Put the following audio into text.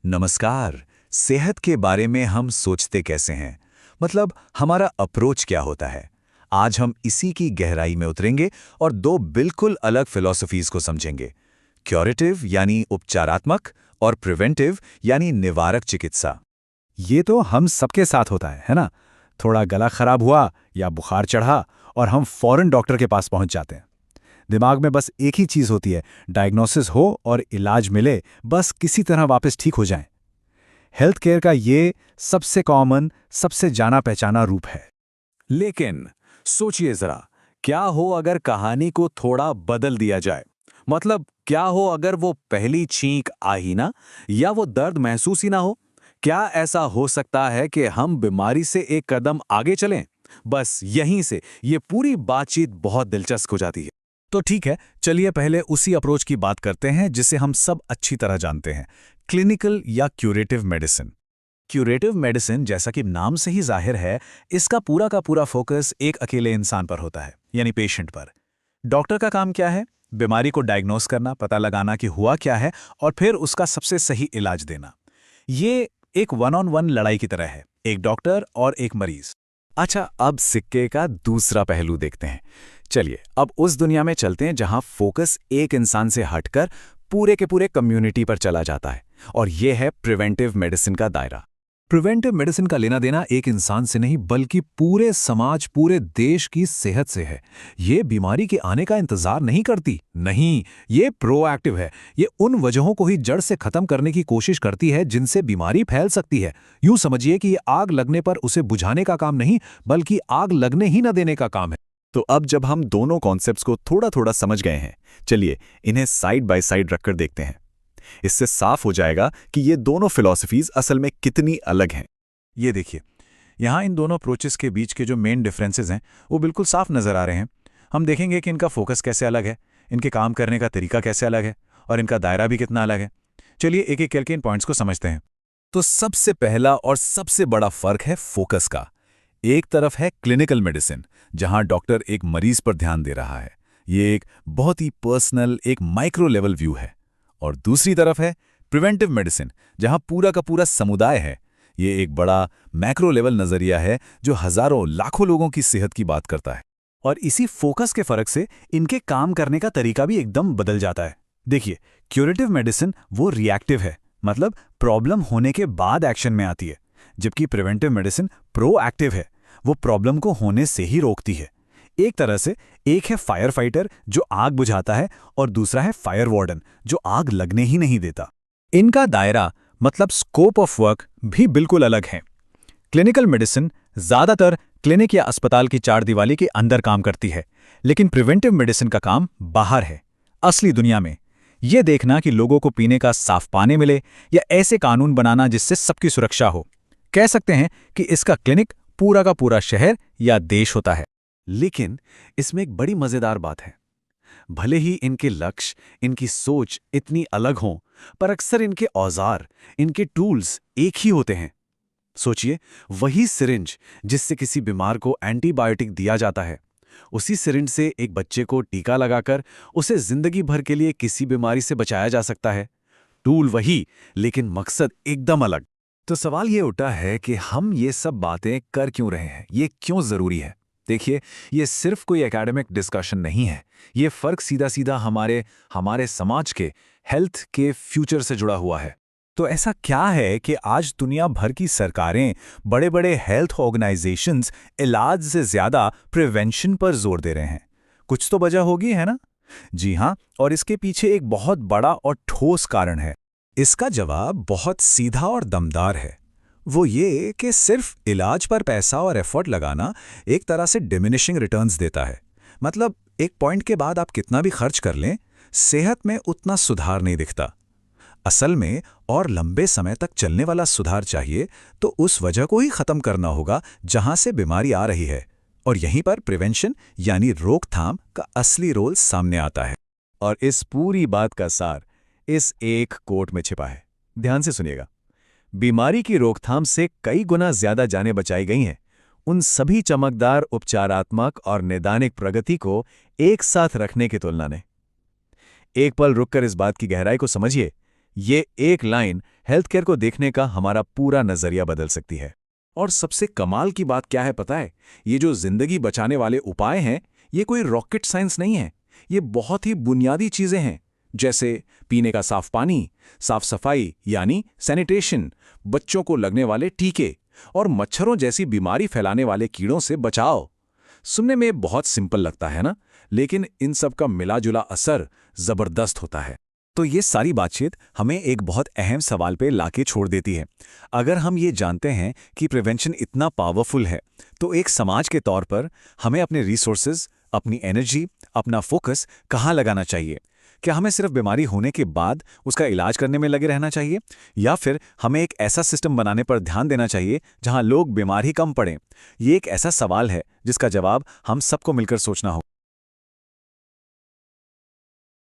नमस्कार। सेहत के बारे में हम सोचते कैसे हैं? मतलब हमारा अप्रोच क्या होता है? आज हम इसी की गहराई में उतरेंगे और दो बिल्कुल अलग फिलॉसफीज को समझेंगे। क्यूरेटिव यानी उपचारात्मक और प्रिवेंटिव यानी निवारक चिकित्सा। ये तो हम सबके साथ होता है ना? थोड़ा गला खराब हुआ या बुखार चढ़ा और हम फौरन डॉक्टर के पास पहुंच जाते हैं। दिमाग में बस एक ही चीज होती है, डायग्नोसिस हो और इलाज मिले, बस किसी तरह वापस ठीक हो जाएं। हेल्थ केयर का ये सबसे कॉमन, सबसे जाना पहचाना रूप है। लेकिन सोचिए जरा, क्या हो अगर कहानी को थोड़ा बदल दिया जाए? मतलब क्या हो अगर वो पहली छींक आ ही ना, या वो दर्द महसूस ही ना हो? क्या ऐसा हो सकता है कि हम बीमारी से एक कदम आगे चलें? बस यहीं से ये पूरी बातचीत बहुत दिलचस्प हो जाती है। तो ठीक है, चलिए पहले उसी अप्रोच की बात करते हैं जिसे हम सब अच्छी तरह जानते हैं, क्लिनिकल या क्यूरेटिव मेडिसिन। क्यूरेटिव मेडिसिन, जैसा कि नाम से ही जाहिर है, इसका पूरा का पूरा फोकस एक अकेले इंसान पर होता है, यानी पेशेंट पर। डॉक्टर का काम क्या है? बीमारी को डायग्नोस करना, पता लगाना कि हुआ क्या है और फिर उसका सबसे सही इलाज देना। ये एक वन ऑन वन लड़ाई की तरह है, एक डॉक्टर और एक मरीज। अच्छा, अब सिक्के का दूसरा पहलू देखते हैं। चलिए अब उस दुनिया में चलते हैं जहां फोकस एक इंसान से हटकर पूरे के पूरे कम्युनिटी पर चला जाता है, और यह है प्रिवेंटिव मेडिसिन का दायरा। प्रिवेंटिव मेडिसिन का लेना देना एक इंसान से नहीं, बल्कि पूरे समाज, पूरे देश की सेहत से है। ये बीमारी के आने का इंतजार नहीं करती, नहीं, ये प्रोएक्टिव है। ये उन वजहों को ही जड़ से खत्म करने की कोशिश करती है जिनसे बीमारी फैल सकती है। यूं समझिए कि ये आग लगने पर उसे बुझाने का काम नहीं, बल्कि आग लगने ही न देने का काम है। तो अब जब हम दोनों कॉन्सेप्ट्स को थोड़ा थोड़ा समझ गए हैं, चलिए इन्हें साइड बाय साइड रखकर देखते हैं। इससे साफ हो जाएगा कि ये दोनों फिलॉसफीज असल में कितनी अलग हैं। ये देखिए, यहाँ इन दोनों अप्रोचेस के बीच के जो मेन डिफरेंसेस हैं वो बिल्कुल साफ नजर आ रहे हैं। हम देखेंगे कि इनका फोकस कैसे अलग है, इनके काम करने का तरीका कैसे अलग है, और इनका दायरा भी कितना अलग है। चलिए एक एक करके इन पॉइंट्स को समझते हैं। तो सबसे पहला और सबसे बड़ा फर्क है फोकस का। एक तरफ है क्लिनिकल मेडिसिन, जहां डॉक्टर एक मरीज पर ध्यान दे रहा है। ये एक बहुत ही पर्सनल, एक माइक्रो लेवल व्यू है। और दूसरी तरफ है प्रिवेंटिव मेडिसिन, जहां पूरा का पूरा समुदाय है। ये एक बड़ा मैक्रो लेवल नजरिया है जो हजारों लाखों लोगों की सेहत की बात करता है। और इसी फोकस के फर्क से इनके काम करने का तरीका भी एकदम बदल जाता है। देखिए, क्यूरेटिव मेडिसिन वो रिएक्टिव है, मतलब प्रॉब्लम होने के बाद एक्शन में आती है, जबकि प्रिवेंटिव मेडिसिन प्रोएक्टिव है, वो प्रॉब्लम को होने से ही रोकती है। एक तरह से एक है फायर फाइटर जो आग बुझाता है, और दूसरा है फायर वार्डन जो आग लगने ही नहीं देता। इनका दायरा, मतलब स्कोप ऑफ वर्क, भी बिल्कुल अलग है। क्लिनिकल मेडिसिन ज्यादातर क्लिनिक या अस्पताल की चारदीवारी के अंदर काम करती है, लेकिन प्रिवेंटिव मेडिसिन का काम बाहर है, असली दुनिया में। यह देखना कि लोगों को पीने का साफ पानी मिले, या ऐसे कानून बनाना जिससे सबकी सुरक्षा हो। कह सकते हैं कि इसका क्लिनिक पूरा का पूरा शहर या देश होता है। लेकिन इसमें एक बड़ी मजेदार बात है। भले ही इनके लक्ष्य, इनकी सोच इतनी अलग हों, पर अक्सर इनके औजार, इनके टूल्स एक ही होते हैं। सोचिए, वही सिरिंज जिससे किसी बीमार को एंटीबायोटिक दिया जाता है, उसी सिरिंज से एक बच्चे को टीका लगाकर उसे जिंदगी भर के लिए किसी बीमारी से बचाया जा सकता है। टूल वही, लेकिन मकसद एकदम अलग। तो सवाल ये उठा है कि हम ये सब बातें कर क्यों रहे हैं, ये क्यों जरूरी है? देखिए, ये सिर्फ कोई एकेडमिक डिस्कशन नहीं है। ये फर्क सीधा सीधा हमारे समाज के हेल्थ के फ्यूचर से जुड़ा हुआ है। तो ऐसा क्या है कि आज दुनिया भर की सरकारें, बड़े बड़े हेल्थ ऑर्गेनाइजेशंस इलाज से ज्यादा प्रिवेंशन पर जोर दे रहे हैं? कुछ तो वजह होगी, है ना? जी हाँ, और इसके पीछे एक बहुत बड़ा और ठोस कारण है। इसका जवाब बहुत सीधा और दमदार है। वो ये कि सिर्फ इलाज पर पैसा और एफर्ट लगाना एक तरह से डिमिनिशिंग रिटर्न्स देता है। मतलब एक पॉइंट के बाद आप कितना भी खर्च कर लें, सेहत में उतना सुधार नहीं दिखता। असल में और लंबे समय तक चलने वाला सुधार चाहिए तो उस वजह को ही खत्म करना होगा जहां से बीमारी आ रही है। और यहीं पर प्रिवेंशन यानी रोकथाम का असली रोल सामने आता है। और इस पूरी बात का सार इस एक कोट में छिपा है। ध्यान से सुनिएगा। बीमारी की रोकथाम से कई गुना ज्यादा जानें बचाई गई हैं उन सभी चमकदार उपचारात्मक और नैदानिक प्रगति को एक साथ रखने की तुलना में। एक पल रुककर इस बात की गहराई को समझिए ये एक लाइन हेल्थ केयर को देखने का हमारा पूरा नजरिया बदल सकती है। और सबसे कमाल की बात क्या है पता है? ये जो जिंदगी बचाने वाले उपाय हैं, ये कोई रॉकेट साइंस नहीं है। ये बहुत ही बुनियादी चीजें हैं, जैसे पीने का साफ पानी, साफ सफाई यानी सैनिटेशन, बच्चों को लगने वाले टीके और मच्छरों जैसी बीमारी फैलाने वाले कीड़ों से बचाव। सुनने में बहुत सिंपल लगता है ना, लेकिन इन सब का मिला-जुला असर जबरदस्त होता है। तो ये सारी बातचीत हमें एक बहुत अहम सवाल पे लाके छोड़ देती है। अगर हम ये जानते हैं कि प्रिवेंशन इतना पावरफुल है, तो एक समाज के तौर पर हमें अपने रिसोर्सेज, अपनी एनर्जी, अपना फोकस कहाँ लगाना चाहिए? क्या हमें सिर्फ बीमारी होने के बाद उसका इलाज करने में लगे रहना चाहिए, या फिर हमें एक ऐसा सिस्टम बनाने पर ध्यान देना चाहिए जहां लोग बीमार ही कम पड़ें? ये एक ऐसा सवाल है जिसका जवाब हम सबको मिलकर सोचना होगा।